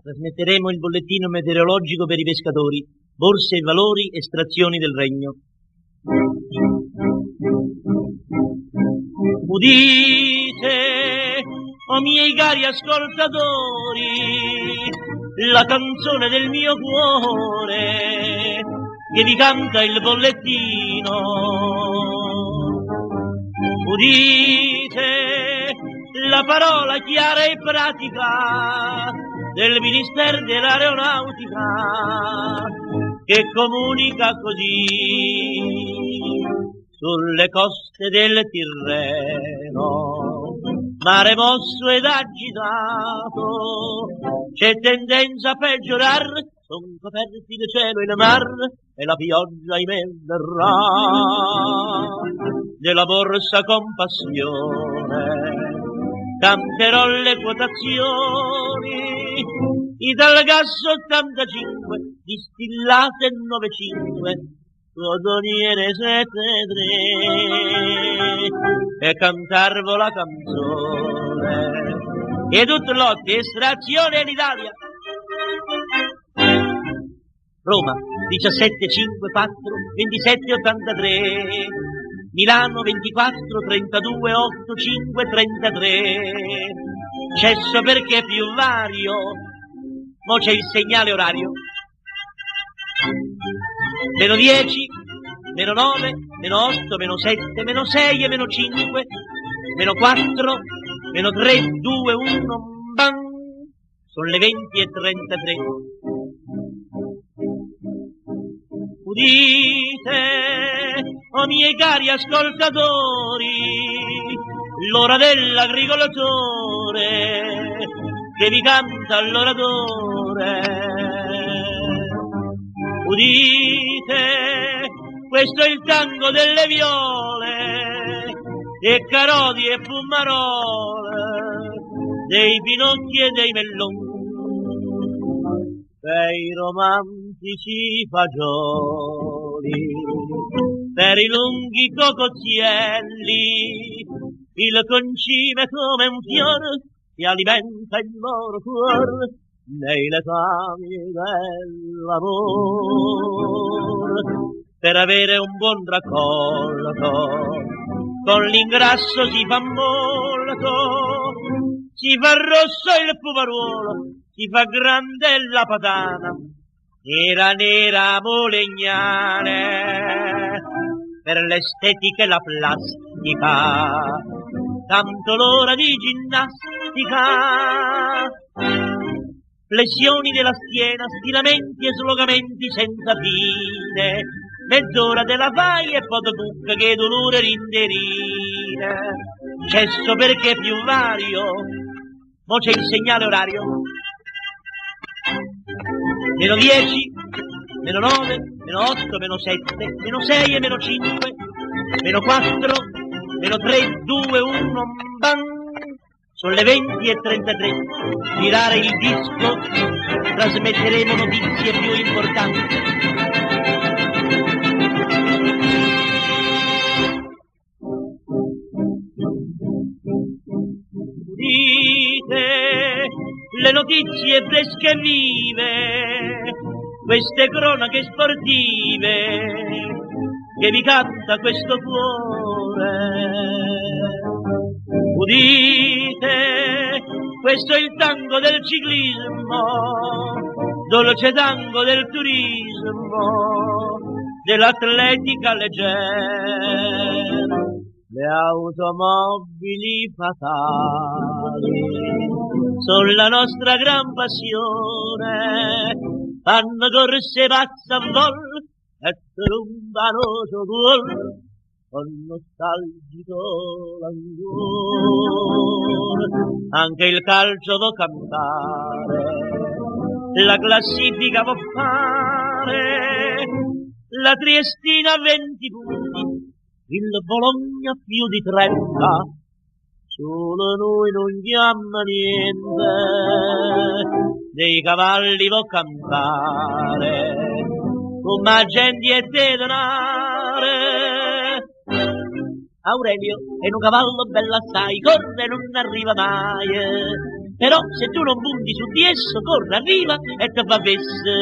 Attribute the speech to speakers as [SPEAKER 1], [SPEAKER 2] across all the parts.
[SPEAKER 1] Trasmetteremo il bollettino meteorologico per i pescatori, borse e valori, estrazioni del regno. Udite, o miei cari ascoltatori, la canzone del mio cuore che vi canta il bollettino. Udite la parola chiara e pratica del Ministero dell'Aeronautica che comunica così: sulle coste del Tirreno, mare mosso ed agitato, c'è tendenza a peggiorare, son coperti il cielo e il mar e la pioggia ahimè verrà. Della borsa compassione canterò le quotazioni, Italgas 85, distillate 95, cotoniere 73, e cantarvo la canzone e tutte lotte estrazione in Italia. Roma 1754 2783, Milano 24 32 85 33. Cesso perché è più vario, mo c'è il segnale orario. Meno 10, meno 9, meno 8, meno 7, meno 6 e meno 5, meno 4, meno 3, 2, 1, bang! Sono le 20:33. Udite, o miei cari ascoltatori, l'ora dell'agricoltore che vi canta l'oratore. Udite, questo è il tango delle viole e carodi e fumarole, dei pinocchi e dei melloni, dei romantici fagioli, per i lunghi cocozzielli, il concime come un fiore che alimenta il loro cuore nei letami dell'amor. Per avere un buon raccolto con l'ingrasso si fa molto, si fa rosso il pumaruolo, si fa grande la patana, nera nera molegnane, per l'estetica e la plastica, tanto l'ora di ginnastica. Flessioni della schiena, stiramenti e slungamenti senza fine, mezz'ora della fai e poi tocca che dolore rinderine. Cesso perché è più vario, mo c'è il segnale orario. Meno 10, meno 9, meno 8, meno 7, meno 6 e meno 5, meno 4, meno 3, 2, 1, bang! Sono le 20:33. Tirare il disco, trasmetteremo notizie più importanti. Udite le notizie fresche e vive, queste cronache sportive che vi canta questo cuore. Udite, questo è il tango del ciclismo, dolce tango del turismo, dell'atletica leggera. Le automobili fatali sono la nostra gran passione, fanno corse pazza a vol e trombano gol con nostalgico languore. Anche il calcio può cantare, la classifica può fare, la Triestina 20 punti, il Bologna più di 30, solo noi non chiama niente. Dei cavalli può cantare, come gente e te denare. Aurelio è un cavallo bello assai, corre non arriva mai, Però se tu non punti su di esso, corre, arriva e te fa vesse.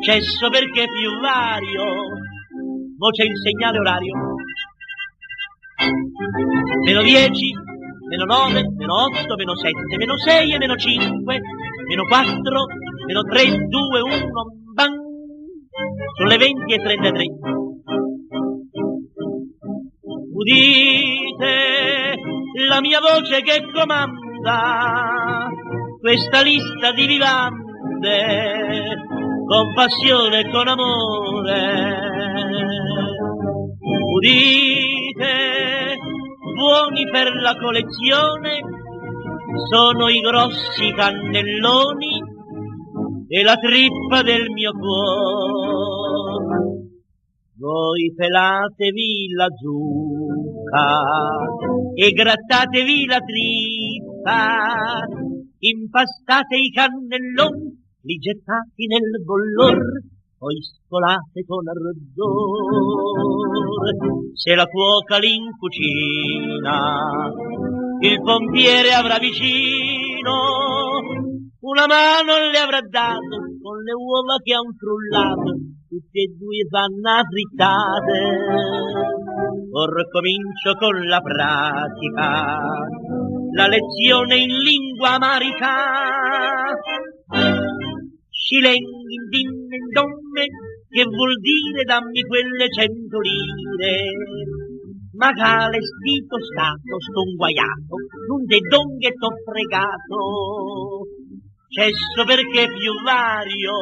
[SPEAKER 1] Cesso perché è più vario, mo c'è il segnale orario. Meno 10, meno 9, meno 8, meno 7, meno 6 e meno 5, meno 4, meno 3, 2, 1, bang! Sono le 20:33. Udite la mia voce che comanda questa lista di vivande con passione e con amore. Udite, buoni per la collezione sono i grossi cannelloni e la trippa del mio cuore. Voi pelatevi la zucca e grattatevi la trippa, impastate i cannelloni, li gettate nel bollor, poi scolate con ardore. Se la cuoca lì in cucina il pompiere avrà vicino, una mano le avrà dato con le uova che han frullato, tutte e due vanno frittate. Ora comincio con la pratica, la lezione in lingua amarica. Scilenghi din donne, che vuol dire dammi quelle 100 lire. Ma cale stito stato, sto inguaiato, non te donghe t'ho fregato. Cesso perché è più vario,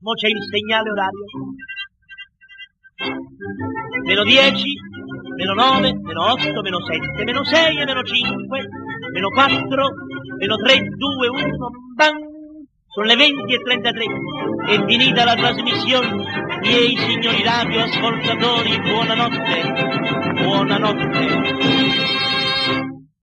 [SPEAKER 1] mo c'è il segnale orario. Meno 10, meno 9, meno 8, meno 7, meno 6 e meno 5, meno 4, meno 3, 2, 1, bang! Sono le 20:33. È finita la trasmissione. Miei signori radioascoltatori, buonanotte, buonanotte.